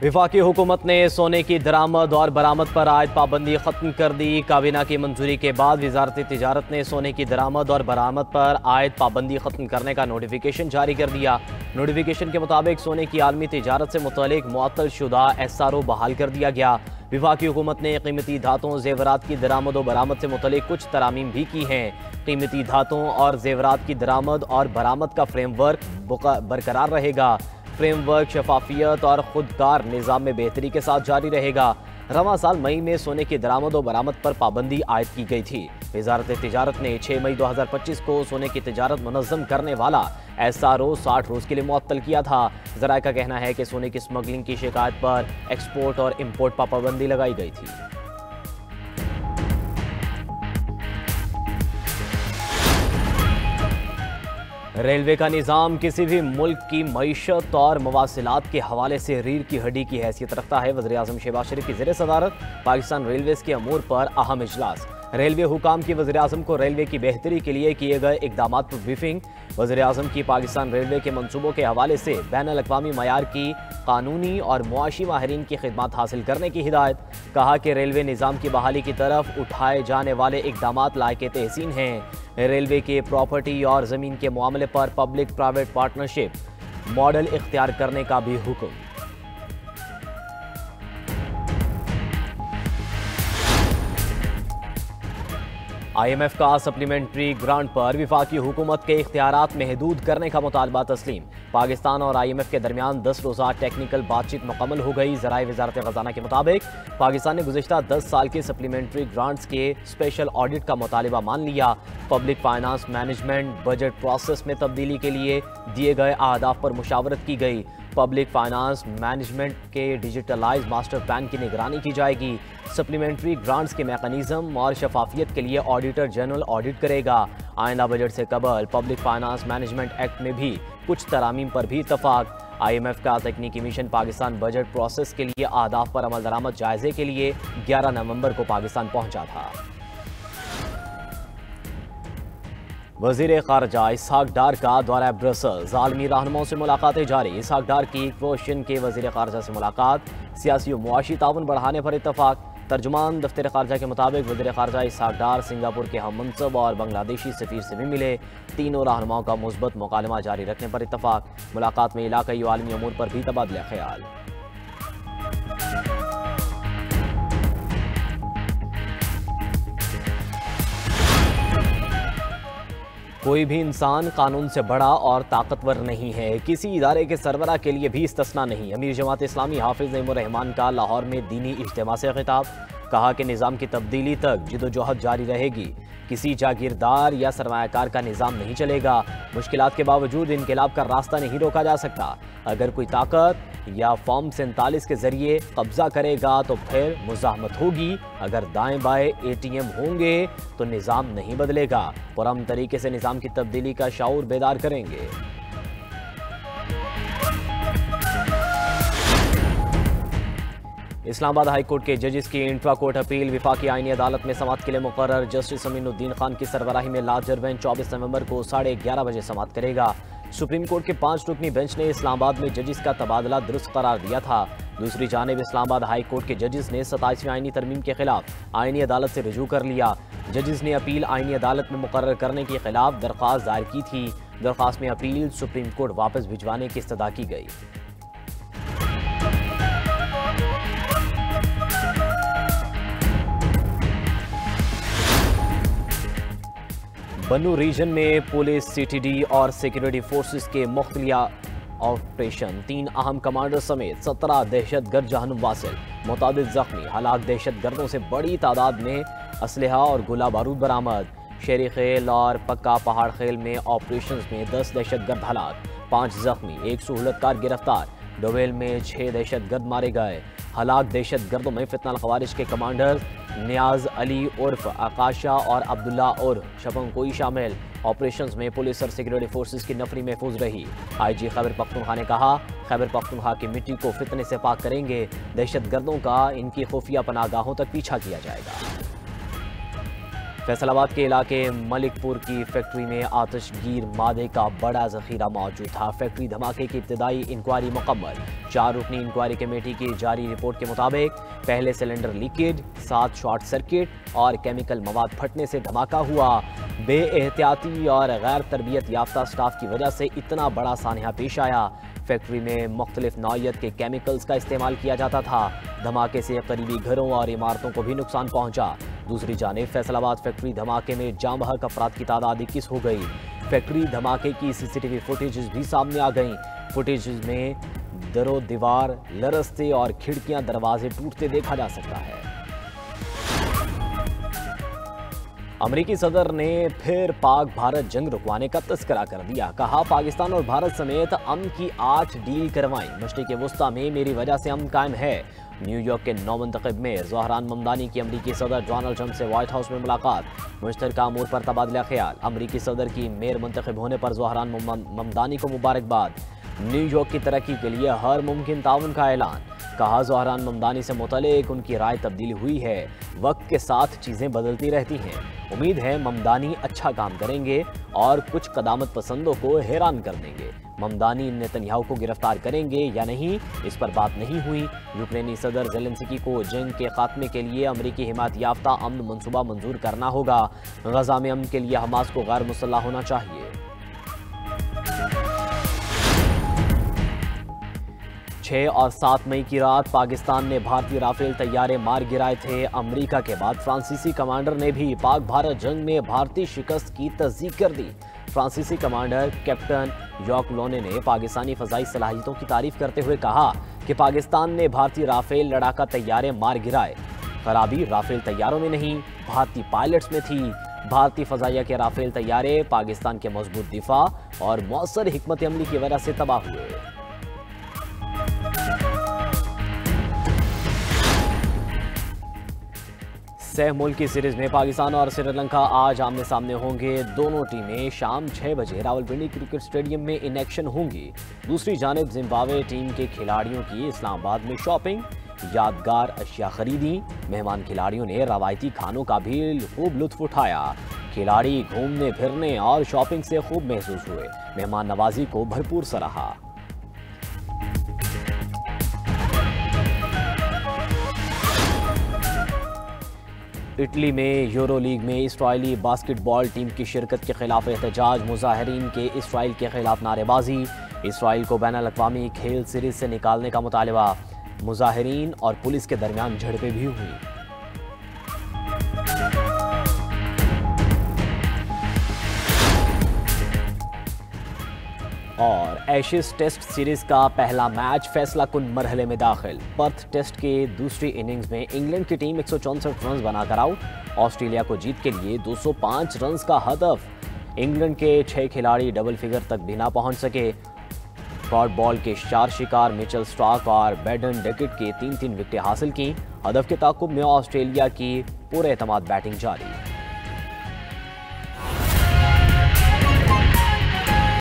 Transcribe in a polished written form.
वफाकी हुकूमत ने सोने की दरामद और बरामद पर आयद पाबंदी खत्म कर दी। काबीना की मंजूरी के बाद वजारत तिजारत ने सोने की दरामद और बरामद पर आयद पाबंदी खत्म करने का नोटिफिकेशन जारी कर दिया। नोटिफिकेशन के मुताबिक सोने की आलमी तिजारत से मुतल्लिक मुअत्तल शुदा SRO बहाल कर दिया गया। वफाकी हुकूमत ने कीमती धातों जेवरात की दरामद और बरामद से मुतल्लिक कुछ तरामीम भी की हैं। कीमती धातों और जेवरात की दरामद और बरामद का फ्रेमवर्क बरकरार रहेगा। फ्रेमवर्क शफाफियत और खुदकार निज़ाम में बेहतरी के साथ जारी रहेगा। रवां साल मई में सोने की दरामद और बरामद पर पाबंदी आयद की गई थी। वजारत तिजारत ने 6 मई 2025 को सोने की तिजारत मुनज़्ज़म करने वाला SRO 60 रोज़ के लिए मुअत्तल किया था। ज़राए का कहना है कि सोने की स्मगलिंग की शिकायत पर एक्सपोर्ट और इम्पोर्ट पर पाबंदी लगाई गई थी। रेलवे का निज़ाम किसी भी मुल्क की मईशत और मवासिलात के हवाले से रीढ़ की हड्डी की हैसियत रखता है। वज़ीर-ए-आज़म शहबाज शरीफ की ज़ेर सदारत पाकिस्तान रेलवेज़ के अमूर पर अहम इजलास। रेलवे हुकाम की वज़ीर-ए-आज़म को रेलवे की बेहतरी के लिए किए गए इक़दामात पर ब्रीफिंग। वज़ीर-ए-आज़म की पाकिस्तान रेलवे के मंसूबों के हवाले से बैनुल-अक़वामी मयार की कानूनी और मुआशी माहिरीन की खिदमत हासिल करने की हिदायत। कहा कि रेलवे निज़ाम की बहाली की तरफ उठाए जाने वाले इक़दामात लायक तहसीन हैं। रेलवे के प्रॉपर्टी और ज़मीन के मामले पर पब्लिक प्राइवेट पार्टनरशिप मॉडल इख्तियार करने का भी हुक्म। IMF का सप्लीमेंट्री ग्रांट पर वफाकी हुकूमत के इख्तियारात महदूद करने का मुतालबा तस्लीम। पाकिस्तान और IMF के दरमियान 10 रोज़ा टेक्निकल बातचीत मुकम्मल हो गई। ज़राए वज़ारत ख़ज़ाना के मुताबिक पाकिस्तान ने गुज़िश्ता 10 साल के सप्लीमेंट्री ग्रांट्स के स्पेशल ऑडिट का मुतालबा मान लिया। Public finance management budget process में तब्दीली के लिए दिए गए अहदाफ पर मुशावरत की गई। पब्लिक फाइनेंस मैनेजमेंट के डिजिटलाइज मास्टर प्लान की निगरानी की जाएगी। सप्लीमेंट्री ग्रांट्स के मैकेनिज्म और शफाफियत के लिए ऑडिटर जनरल ऑडिट करेगा। आइंदा बजट से कबल पब्लिक फाइनेंस मैनेजमेंट एक्ट में भी कुछ तरामीम पर भी इत्तफाक। IMF का तकनीकी मिशन पाकिस्तान बजट प्रोसेस के लिए अहदाफ पर अमल दरामद जायजे के लिए 11 नवंबर को पाकिस्तान पहुंचा था। वज़ीर ख़ारजा इसहाक डार का दौरा ब्रसल्स, आलमी रहनुमाओं से मुलाकातें जारी। इसहाक डार की क्रोएशियन के वज़ीर ख़ारजा से मुलाकात, सियासी और मुआशी ताउन बढ़ाने पर इत्तफाक। तर्जुमान दफ्तर ख़ारजा के मुताबिक वज़ीर ख़ारजा इसहाक डार सिंगापुर के हम मनसब और बांग्लादेशी सफ़ीर से भी मिले। तीनों रहनुमाओं का मुस्बत मुकालमा जारी रखने पर इत्तफाक। मुलाकात में इलाक़ाई और आलमी अमूर पर भी तबादला ख्याल। कोई भी इंसान कानून से बड़ा और ताकतवर नहीं है, किसी इदारे के सरबराह के लिए भी इस्तिस्ना नहीं। अमीर जमात इस्लामी हाफिज नईमुर रहमान का लाहौर में दीनी इज्तिमा से खिताब। कहा कि निज़ाम की तब्दीली तक जिदोजहद जारी रहेगी। किसी जागीरदार या सरमायाकार का निज़ाम नहीं चलेगा। मुश्किलात के बावजूद इनकलाब का रास्ता नहीं रोका जा सकता। अगर कोई ताकत या फॉर्म 47 के जरिए कब्जा करेगा तो फिर मुज़ाहमत होगी। अगर दाएं बाएं ATM होंगे तो निज़ाम नहीं बदलेगा। पुरअमन तरीके से निज़ाम की तब्दीली का शऊर बेदार करेंगे। इस्लामाबाद हाई कोर्ट के जजेस की इंट्रा कोर्ट अपील वफाकी आईनी अदालत में समाअत के लिए मुकर्रर। जस्टिस अमीनुद्दीन खान की सरबराही में लार्जर बेंच 24 नवंबर को 11:30 बजे समाअत करेगा। सुप्रीम कोर्ट के 5 रुकनी बेंच ने इस्लामाबाद में जजेस का तबादला दुरुस्त करार दिया था। दूसरी जानिब इस्लामाबाद हाई कोर्ट के जजेस ने 27वीं आईनी तरमीम के खिलाफ आईनी अदालत से रुजू कर लिया। जजेस ने अपील आईनी अदालत में मुकर्रर करने के खिलाफ दरख्वास्त दायर की थी। दरख्वास्त में अपील सुप्रीम कोर्ट वापस भिजवाने की इस्तदा की गई। बन्नू रीजन में पुलिस, CTD और सिक्योरिटी फोर्सेस के मुख्तलिफ ऑपरेशन, 3 अहम कमांडर समेत 17 दहशतगर्द जहन्नुम वासिल, मुतादिद जख्मी। हलाक दहशतगर्दों से बड़ी तादाद में असलहा और गोला बारूद बरामद। शेरी खेल और पक्का पहाड़ खेल में ऑपरेशन में 10 दहशतगर्द हलाक, 5 जख्मी, 1 सहूलतकार गिरफ्तार। डोवेल में 6 दहशतगर्द मारे गए। हलाक दहशतगर्दों में फितना खवारिश के कमांडर नियाज अली उर्फ आकाशा और अब्दुल्ला उर्फ शपंकोई शामिल। ऑपरेशंस में पुलिस और सिक्योरिटी फोर्सेस की नफरी महफूज रही। IG खैबर पख्तूनख्वा ने कहा, खैबर पख्तूनख्वा की मिट्टी को फितने से पाक करेंगे। दहशतगर्दों का इनकी खुफिया पनाहगाहों तक पीछा किया जाएगा। फैसलाबाद के इलाके मलिकपुर की फैक्ट्री में आतिशगीर मादे का बड़ा जखीरा मौजूद था। फैक्ट्री धमाके की इब्तदाई इंक्वायरी मुकम्मल। 4 रुकनी इंक्वायरी कमेटी की जारी रिपोर्ट के मुताबिक पहले सिलेंडर लीकेज, 7 शॉर्ट सर्किट और केमिकल मवाद फटने से धमाका हुआ। बेएहतियाती और गैर तरबियत याफ्ता स्टाफ की वजह से इतना बड़ा सानहा पेश आया। फैक्ट्री में मुख्तलिफ नौइयत के केमिकल्स का इस्तेमाल किया जाता था। धमाके से करीबी घरों और इमारतों को भी नुकसान पहुंचा। दूसरी जानिब फैसलाबाद फैक्ट्री धमाके में जाँ बहक अफराद की तादाद 21 हो गई। फैक्ट्री धमाके की सीसीटीवी फुटेज भी सामने आ गई। फुटेज में दरो दीवार लरसते और खिड़कियां दरवाजे टूटते देखा जा सकता है। अमेरिकी सदर ने फिर पाक भारत जंग रुकवाने का तस्करा कर दिया। कहा, पाकिस्तान और भारत समेत अमन की 8 डील करवाई। मशरिक़ वस्ता में मेरी वजह से अमन कायम है। न्यूयॉर्क के नौमंतखब मेयर ज़ोहरान ममदानी की अमेरिकी सदर डोनाल्ड ट्रंप से व्हाइट हाउस में मुलाकात। मुश्तरका अमूर पर तबादला ख्याल। अमेरिकी सदर की मेयर मुंतखब होने पर ज़ोहरान ममदानी को मुबारकबाद। न्यूयॉर्क की तरक्की के लिए हर मुमकिन ताउन का ऐलान। कहा, ज़ोहरान ममदानी से मुतल्लिक़ उनकी राय तब्दील हुई है। वक्त के साथ चीज़ें बदलती रहती हैं। उम्मीद है ममदानी अच्छा काम करेंगे और कुछ कदामत पसंदों को हैरान कर देंगे। ममदानी नेतन्याहू को गिरफ्तार करेंगे या नहीं, इस पर बात नहीं हुई। यूक्रेनी सदर ज़ेलेंस्की को जंग के खात्मे के लिए अमरीकी हिमायत याफ्ता अमन मंसूबा मंजूर करना होगा। गजा में अमन के लिए हमास को गैर मुसल्लह होना चाहिए। 6 और 7 मई की रात पाकिस्तान ने भारतीय राफेल तैयारे मार गिराए थे। अमेरिका के बाद फ्रांसीसी कमांडर ने भी पाक भारत जंग में भारतीय शिकस्त की तस्दीक कर दी। फ्रांसीसी कमांडर कैप्टन जॉक लोने ने पाकिस्तानी फ़ज़ाई सलाहियतों की तारीफ करते हुए कहा कि पाकिस्तान ने भारतीय राफेल लड़ाका तैयारे मार गिराए। खराबी राफेल तैयारों में नहीं, भारतीय पायलट्स में थी। भारतीय फ़ज़ाइया के राफेल तैयारे पाकिस्तान के मजबूत दिफा और मौसर हिकमत अमली की वजह से तबाह हुए। सह मुल्क की सीरीज में पाकिस्तान और श्रीलंका आज आमने सामने होंगे। दोनों टीमें शाम 6 बजे रावलपिंडी क्रिकेट स्टेडियम में इन एक्शन होंगी। दूसरी जानिब जिम्बाब्वे टीम के खिलाड़ियों की इस्लामाबाद में शॉपिंग, यादगार अशिया खरीदी। मेहमान खिलाड़ियों ने रवायती खानों का भी खूब लुत्फ उठाया। खिलाड़ी घूमने फिरने और शॉपिंग से खूब महसूस हुए। मेहमान नवाजी को भरपूर सराहा। इटली में यूरो लीग में इसराइली बास्केटबॉल टीम की शिरकत के खिलाफ एहतजाज। मुजाहिरीन के इसराइल के खिलाफ नारेबाजी। इसराइल को बैनुल अक़वामी खेल सीरीज से निकालने का मुतालबा। मुजाहिरीन और पुलिस के दरमियान झड़पें भी हुई। और एशेज टेस्ट सीरीज का पहला मैच फैसला कुन मरहले में दाखिल। पर्थ टेस्ट के दूसरी इनिंग्स में इंग्लैंड की टीम 164 रन बनाकर आउट। ऑस्ट्रेलिया को जीत के लिए 205 रन का हदफ। इंग्लैंड के 6 खिलाड़ी डबल फिगर तक भी ना पहुंच सके। शॉर्ट बॉल के 4 शिकार मिचेल स्टार्क और बेडन डेकेट के 3-3 विकेटें हासिल की। हदफ के ताक़ुब में ऑस्ट्रेलिया की पूरे एतमाद बैटिंग जारी।